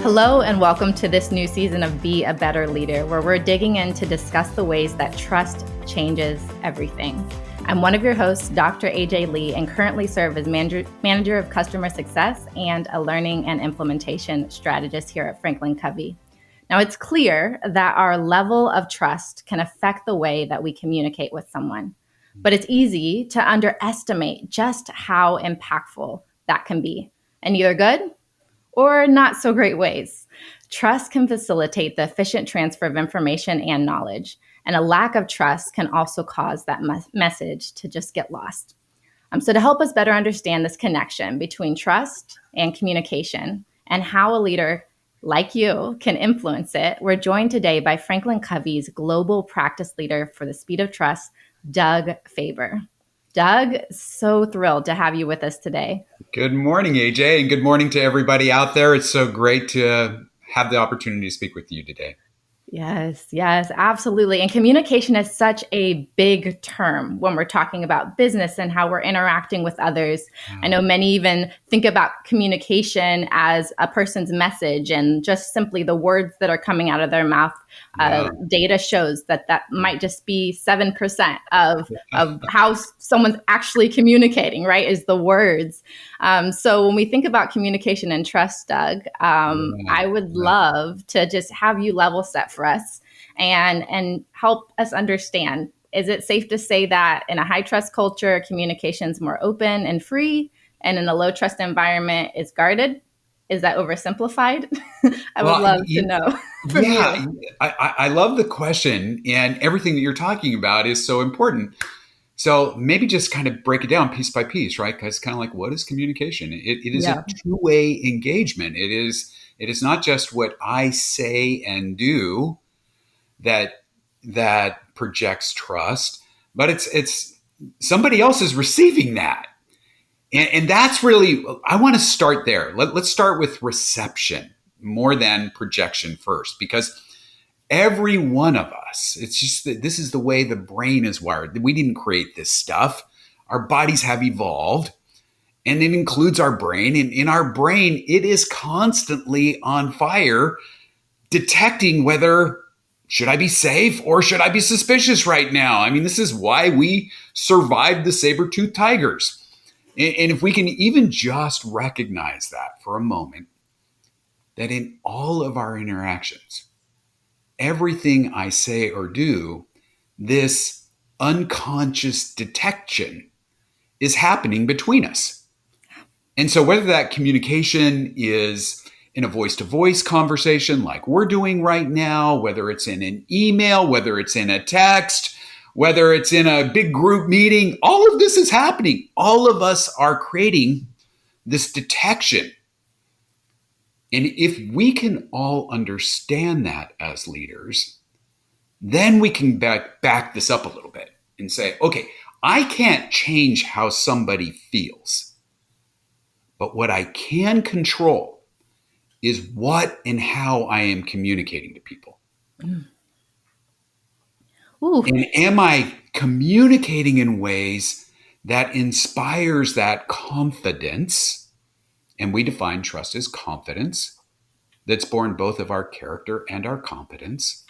Hello and welcome to this new season of Be a Better Leader, where we're digging in to discuss the ways that trust changes everything. I'm one of your hosts, Dr. AJ Lee, and currently serve as manager of customer success and a learning and implementation strategist here at FranklinCovey. Now, it's clear that our level of trust can affect the way that we communicate with someone, but it's easy to underestimate just how impactful that can be, in either good or not so great ways. Trust can facilitate the efficient transfer of information and knowledge, and a lack of trust can also cause that message to just get lost. So to help us better understand this connection between trust and communication and how a leader like you can influence it, we're joined today by FranklinCovey's global practice leader for the speed of trust, Doug Faber. Doug, so thrilled to have you with us today. Good morning, AJ, and good morning to everybody out there. It's so great to have the opportunity to speak with you today. Yes, absolutely. And communication is such a big term when we're talking about business and how we're interacting with others. I know many even think about communication as a person's message and just simply the words that are coming out of their mouth. Data shows that might just be 7% of how someone's actually communicating, right, is the words. So when we think about communication and trust, Doug, I would love to just have you level set for us and help us understand. Is it safe to say that in a high trust culture, communication is more open and free, and in a low trust environment, it's guarded? Is that oversimplified? I would love to know from you. I love the question, and everything that you're talking about is so important. So maybe just kind of break it down piece by piece, right? Because kind of like, what is communication? It is a two-way engagement. It is not just what I say and do that projects trust, but it's somebody else is receiving that. And that's really, I want to start there. Let's start with reception more than projection first, because every one of us, it's just that this is the way the brain is wired. We didn't create this stuff. Our bodies have evolved, and it includes our brain. And in our brain, it is constantly on fire, detecting whether should I be safe or should I be suspicious right now? I mean, this is why we survived the saber-toothed tigers. And if we can even just recognize that for a moment, that in all of our interactions, everything I say or do, this unconscious detection is happening between us. And so whether that communication is in a voice-to-voice conversation like we're doing right now, whether it's in an email, whether it's in a text, whether it's in a big group meeting, all of this is happening. All of us are creating this detection. And if we can all understand that as leaders, then we can back this up a little bit and say, okay, I can't change how somebody feels, but what I can control is what and how I am communicating to people. Ooh. And am I communicating in ways that inspires that confidence? And we define trust as confidence that's born both of our character and our competence.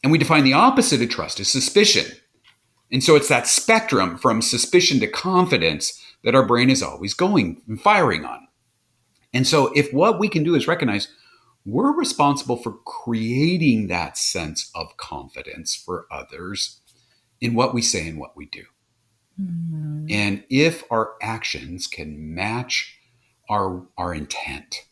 And we define the opposite of trust as suspicion. And so it's that spectrum from suspicion to confidence that our brain is always going and firing on. And so if what we can do is recognize we're responsible for creating that sense of confidence for others in what we say and what we do. Mm-hmm. And if our actions can match our intent,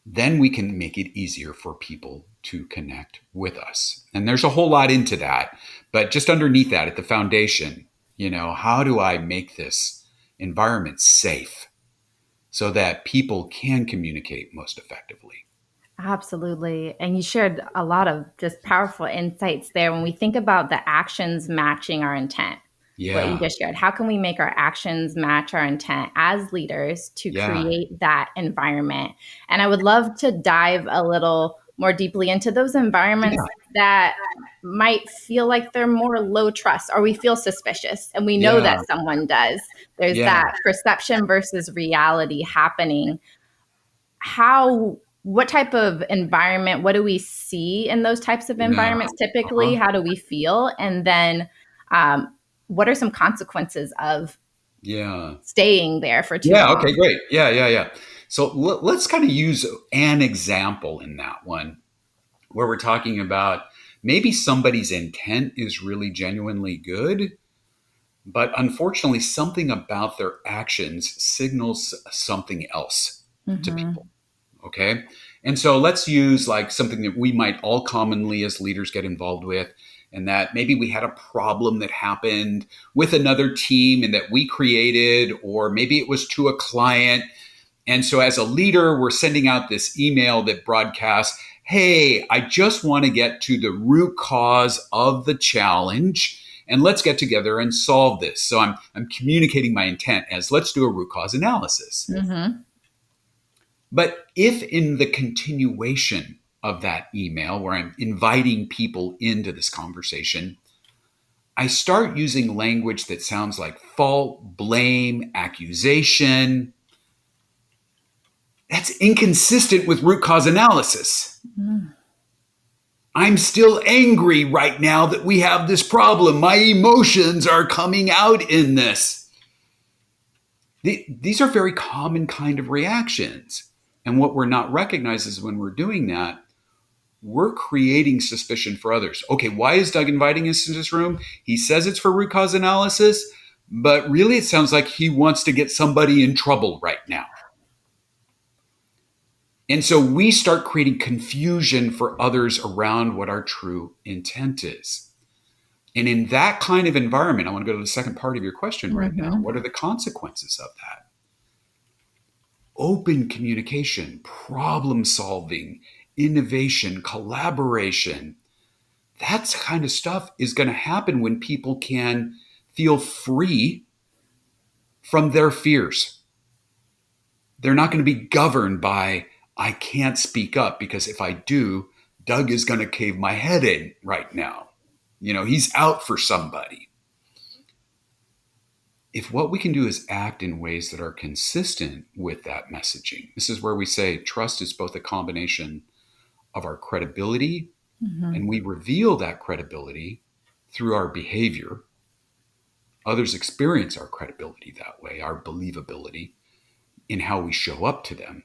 then we can make it easier for people to connect with us. And there's a whole lot into that, but just underneath that, at the foundation, how do I make this environment safe so that people can communicate most effectively? Absolutely. And you shared a lot of just powerful insights there when we think about the actions matching our intent. What you just shared. How can we make our actions match our intent as leaders to create that environment? And I would love to dive a little more deeply into those environments that might feel like they're more low trust, or we feel suspicious and we know that someone does. There's that perception versus reality happening. what type of environment, what do we see in those types of Yeah. environments typically? Uh-huh. How do we feel? And then what are some consequences of Yeah. staying there for too Yeah. Okay, long? great. Yeah. So let's kind of use an example in that one where we're talking about maybe somebody's intent is really genuinely good, but unfortunately, something about their actions signals something else to Mm-hmm. people. Okay. And so let's use like something that we might all commonly as leaders get involved with. And that maybe we had a problem that happened with another team and that we created, or maybe it was to a client. And so as a leader, we're sending out this email that broadcasts, hey, I just want to get to the root cause of the challenge and let's get together and solve this. So I'm communicating my intent as let's do a root cause analysis. Mm-hmm. But if in the continuation of that email where I'm inviting people into this conversation, I start using language that sounds like fault, blame, accusation, that's inconsistent with root cause analysis. Mm-hmm. I'm still angry right now that we have this problem. My emotions are coming out in this. These are very common kind of reactions. And what we're not recognizing is when we're doing that, we're creating suspicion for others. Okay, why is Doug inviting us into this room? He says it's for root cause analysis, but really it sounds like he wants to get somebody in trouble right now. And so we start creating confusion for others around what our true intent is. And in that kind of environment, I want to go to the second part of your question right now. Mm-hmm. What are the consequences of that? Open communication, problem solving, innovation, collaboration. That kind of stuff is going to happen when people can feel free from their fears. They're not going to be governed by, I can't speak up because if I do, Doug is going to cave my head in right now. You know, he's out for somebody. If what we can do is act in ways that are consistent with that messaging, this is where we say trust is both a combination of our credibility, Mm-hmm. and we reveal that credibility through our behavior. Others experience our credibility that way, our believability in how we show up to them.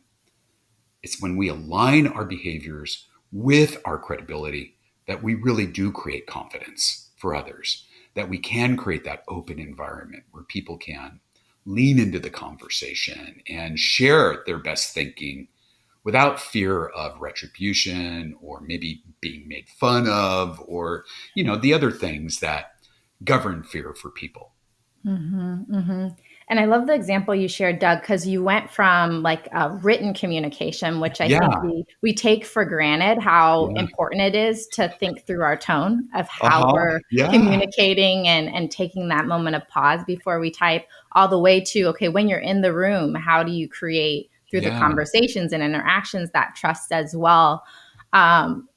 It's when we align our behaviors with our credibility that we really do create confidence for others, that we can create that open environment where people can lean into the conversation and share their best thinking without fear of retribution or maybe being made fun of or, the other things that govern fear for people. Mm-hmm, mm-hmm. And I love the example you shared, Doug, because you went from like written communication, which I think Yeah. we take for granted how Yeah. important it is to think through our tone of how Uh-huh. we're Yeah. communicating and taking that moment of pause before we type, all the way to, okay, when you're in the room, how do you create through the Yeah. conversations and interactions that trust as well? Um,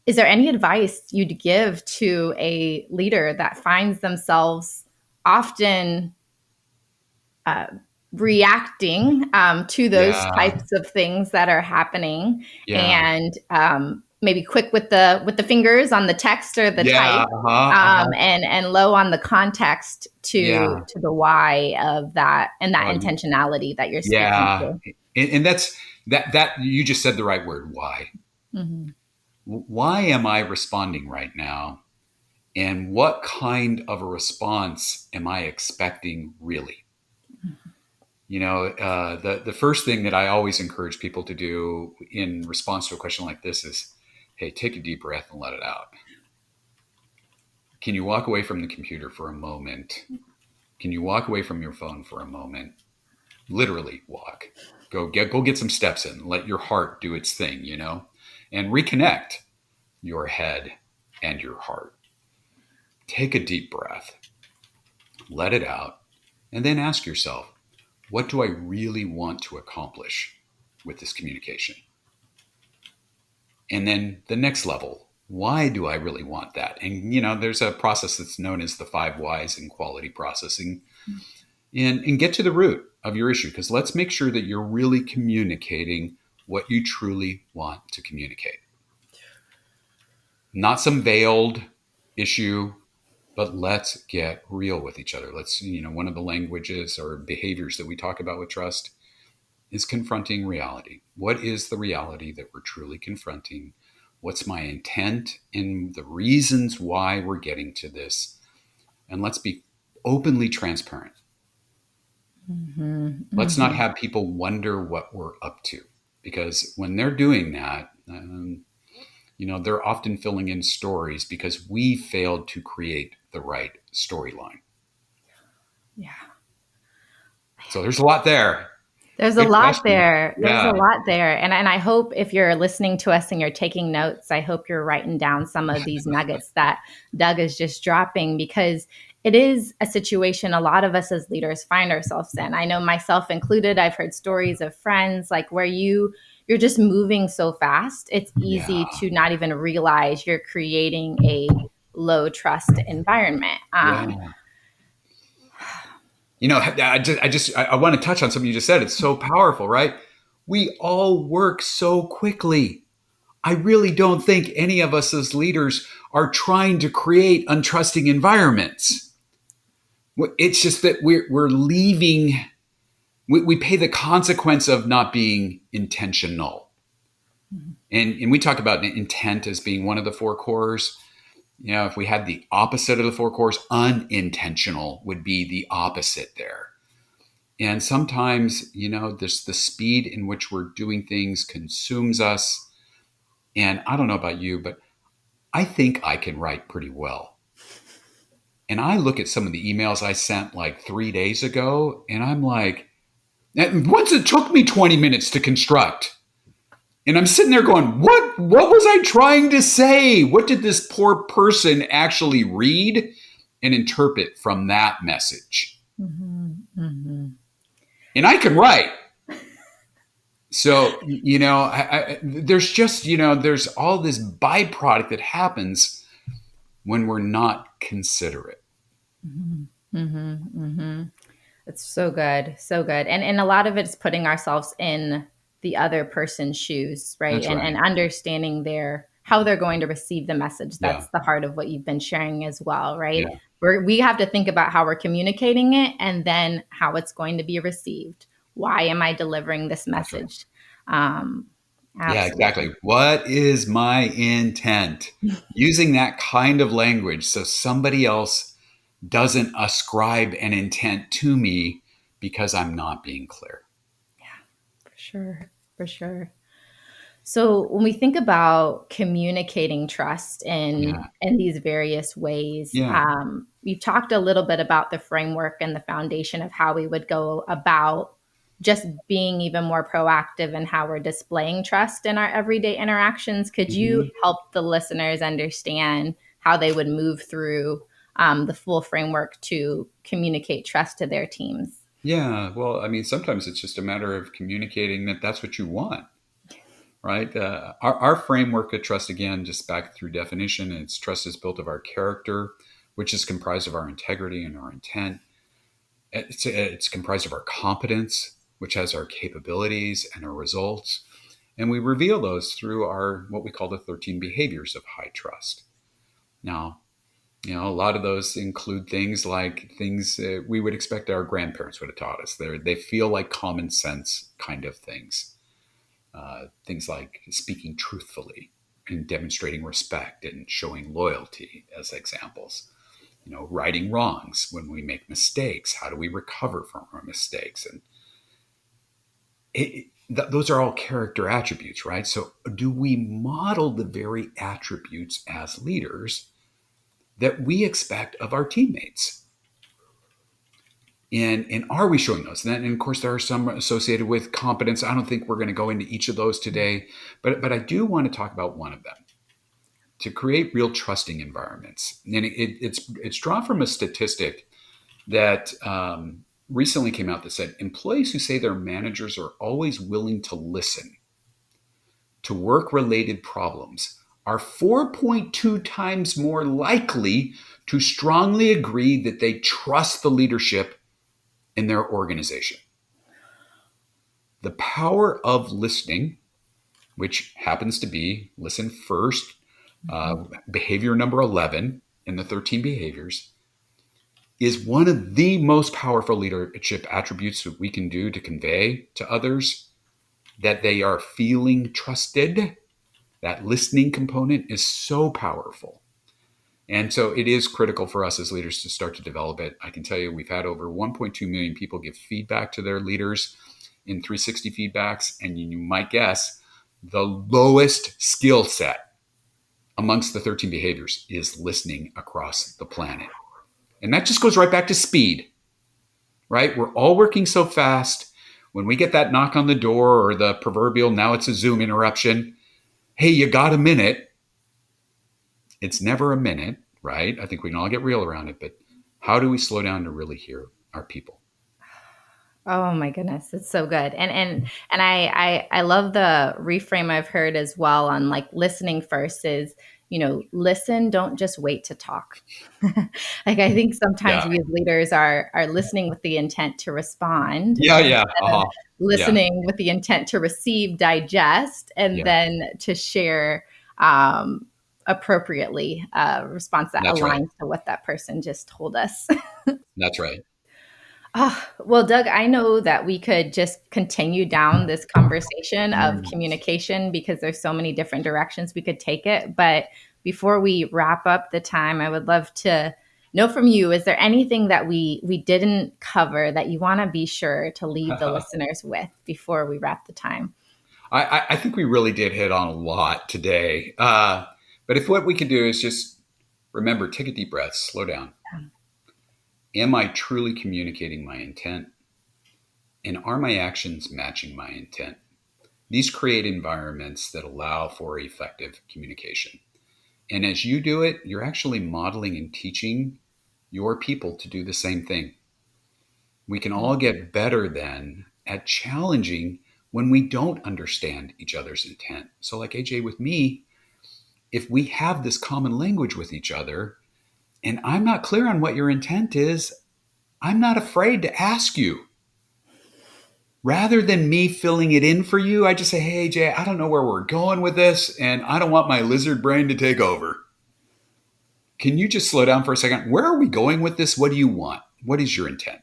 is there any advice you'd give to a leader that finds themselves often reacting to those Yeah. types of things that are happening, Yeah. and maybe quick with the fingers on the text or the Yeah. type, Uh-huh. Uh-huh. and low on the context Yeah. to the why of that and that Uh, intentionality that you're speaking yeah. to. And that's that you just said the right word, why. Mm-hmm. Why am I responding right now? And what kind of a response am I expecting really? The first thing that I always encourage people to do in response to a question like this is, hey, take a deep breath and let it out. Can you walk away from the computer for a moment? Can you walk away from your phone for a moment? Literally walk. Go get some steps in. Let your heart do its thing, and reconnect your head and your heart. Take a deep breath, let it out, and then ask yourself, what do I really want to accomplish with this communication? And then the next level, why do I really want that? And, there's a process that's known as the 5 whys in quality processing, and get to the root of your issue, because let's make sure that you're really communicating what you truly want to communicate. Not some veiled issue, but let's get real with each other. Let's, one of the languages or behaviors that we talk about with trust is confronting reality. What is the reality that we're truly confronting? What's my intent and the reasons why we're getting to this? And let's be openly transparent. Let's not have people wonder what we're up to, because when they're doing that, they're often filling in stories because we failed to create the right storyline. Yeah. So there's a lot there. There's a lot there. There's a lot there. And I hope if you're listening to us and you're taking notes, I hope you're writing down some of these nuggets that Doug is just dropping, because it is a situation a lot of us as leaders find ourselves in. I know myself included. I've heard stories of friends like where you're just moving so fast. It's easy to not even realize you're creating a low trust environment. I want to touch on something you just said. It's so powerful, right? We all work so quickly. I really don't think any of us as leaders are trying to create untrusting environments. It's just that we're leaving. We pay the consequence of not being intentional. And we talk about intent as being one of the four cores. If we had the opposite of the four cores, unintentional would be the opposite there. And sometimes, there's the speed in which we're doing things consumes us. And I don't know about you, but I think I can write pretty well. And I look at some of the emails I sent like 3 days ago, and I'm like, once it took me 20 minutes to construct. And I'm sitting there going, what was I trying to say? What did this poor person actually read and interpret from that message? And I can write. So, there's just, there's all this byproduct that happens when we're not considerate. It's so good. So good. And a lot of it is putting ourselves in the other person's shoes, right? And understanding how they're going to receive the message. That's the heart of what you've been sharing as well, right? Yeah. We have to think about how we're communicating it and then how it's going to be received. Why am I delivering this message? Yeah, exactly. What is my intent? Using that kind of language so somebody else doesn't ascribe an intent to me because I'm not being clear. Yeah, for sure. So when we think about communicating trust in these various ways, we've talked a little bit about the framework and the foundation of how we would go about just being even more proactive in how we're displaying trust in our everyday interactions. Could you help the listeners understand how they would move through the full framework to communicate trust to their teams? Yeah, well, sometimes it's just a matter of communicating that that's what you want, right? Our framework of trust, again, just back through definition, it's trust is built of our character, which is comprised of our integrity and our intent. It's comprised of our competence, which has our capabilities and our results. And we reveal those through what we call the 13 behaviors of high trust. Now, a lot of those include things like things we would expect our grandparents would have taught us. They feel like common sense kind of things. Things like speaking truthfully and demonstrating respect and showing loyalty as examples. Righting wrongs when we make mistakes. How do we recover from our mistakes? And those are all character attributes, right? So do we model the very attributes as leaders that we expect of our teammates? And are we showing those? And of course, there are some associated with competence. I don't think we're going to go into each of those today, but I do want to talk about one of them. To create real trusting environments. And it's drawn from a statistic that recently came out that said employees who say their managers are always willing to listen to work-related problems are 4.2 times more likely to strongly agree that they trust the leadership in their organization. The power of listening which happens to be listen first, behavior number 11 in the 13 behaviors, is one of the most powerful leadership attributes that we can do to convey to others that they are feeling trusted. That listening component is so powerful. And so it is critical for us as leaders to start to develop it. I can tell you we've had over 1.2 million people give feedback to their leaders in 360 feedbacks. And you might guess the lowest skill set amongst the 13 behaviors is listening across the planet. And that just goes right back to speed, right? We're all working so fast. When we get that knock on the door or the proverbial, now it's a Zoom interruption, hey, you got a minute? It's never a minute, right? I think we can all get real around it, but how do we slow down to really hear our people? Oh my goodness, it's so good. And I love the reframe I've heard as well on like listening first is, listen, don't just wait to talk. Like I think sometimes we as leaders are listening with the intent to respond. Listening with the intent to receive, digest, and then to share appropriately a response that aligns to what that person just told us. That's right. Well, Doug, I know that we could just continue down this conversation of communication because there's so many different directions we could take it. But before we wrap up the time, I would love to know from you, is there anything that we didn't cover that you want to be sure to leave the listeners with before we wrap the time? I think we really did hit on a lot today. But if what we can do is just remember, take a deep breath, slow down. Am I truly communicating my intent? And are my actions matching my intent? These create environments that allow for effective communication. And as you do it, you're actually modeling and teaching your people to do the same thing. We can all get better then at challenging when we don't understand each other's intent. So like AJ with me, if we have this common language with each other, and I'm not clear on what your intent is, I'm not afraid to ask you. Rather than me filling it in for you, I just say, hey, AJ, I don't know where we're going with this, and I don't want my lizard brain to take over. Can you just slow down for a second? Where are we going with this? What do you want? What is your intent?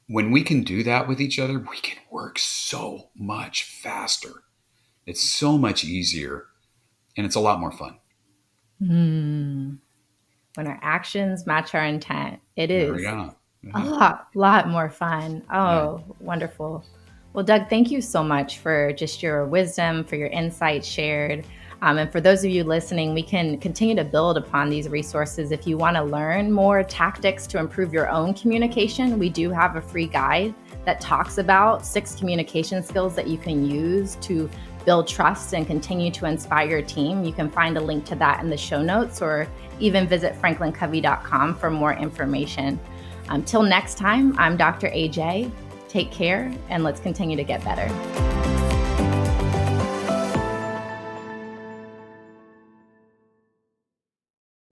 When we can do that with each other, we can work so much faster. It's so much easier, and it's a lot more fun. When our actions match our intent, it is a lot more fun. Wonderful. Well, Doug, thank you so much for just your wisdom, for your insights shared. And for those of you listening, we can continue to build upon these resources. If you want to learn more tactics to improve your own communication, we do have a free guide that talks about 6 communication skills that you can use to build trust and continue to inspire your team. You can find a link to that in the show notes or even visit FranklinCovey.com for more information. Till next time, I'm Dr. AJ. Take care and let's continue to get better.